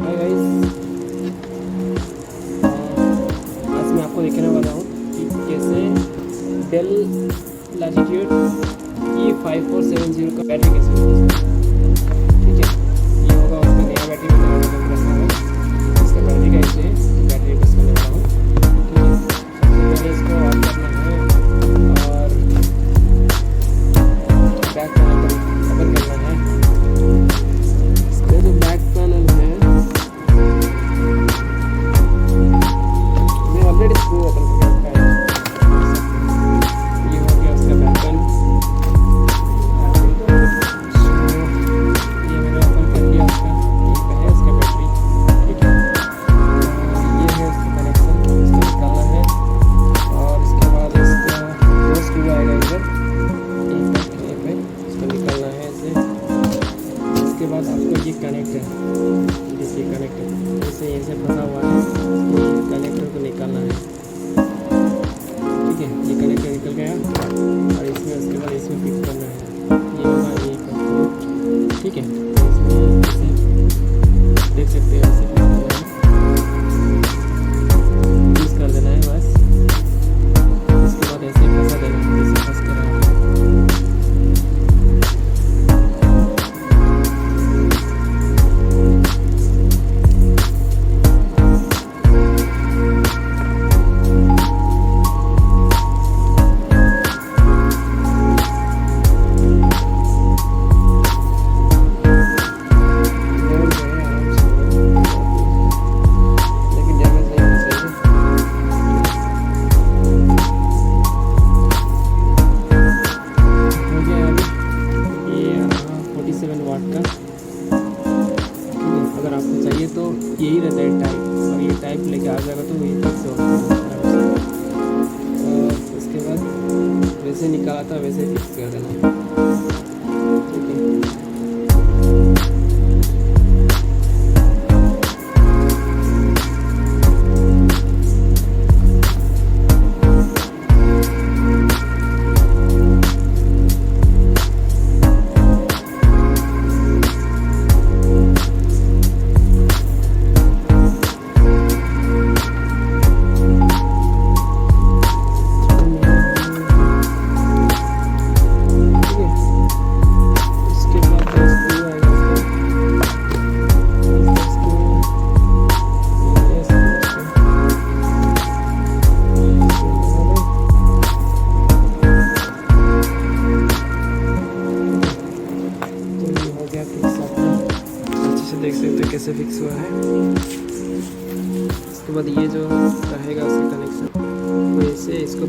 Hi guys, आज मैं आपको दिखाने वाला हूँ कि कैसे डेल लैटिट्यूड E5470 का बैटरी कैसे यूज़ करना है। ठीक है, ये होगा उसका नया बैटरी में रखा है। इसका बैटरी का इसे बैटरी यूज़ करने वाला हूँ। ठीक है, सबसे पहले इसको ऑन करना है और बैक पैनल ओपन करना है। इसका जो बैक पैनल है ऑलरेडी स्क्रू ओपन करके रखा है। ये हो गया उसका बैकन। ये मैंने ओपन कर लिया उसका। ये पे है उसका बैटरी। ठीक है, ये है उसका कनेक्शन, इसको निकालना है और इसके बाद इसका दो स्क्रू आएगा इधर ये पे, इसको निकालना है ऐसे। इसके बाद आपको ये कनेक्ट है, जैसे कनेक्ट है जैसे ऐसे फंसा हुआ है, कनेक्टर को निकालना है। ठीक है, ये कनेक्टर निकल गया और इसमें उसके बाद इसमें फिक्स करना है। ये होगा ये का। ठीक है, इसमें ऐसे देख सकते हैं, ऐसे फिक्स कर देना है बस। इसके बाद ऐसे फंसा देना है, जैसे फंस कर रहा है। वाट का। अगर आपको चाहिए तो यही रहता है टाइप, और ये टाइप लेके आ जाएगा तो ये फिक्स होगा। और उसके बाद वैसे निकाला था वैसे फिक्स कर देना। ठीक है, देख सकते हैं कैसे फिक्स हुआ है। इसके बाद ये जो रहेगा उसका कनेक्शन, तो इसे इसको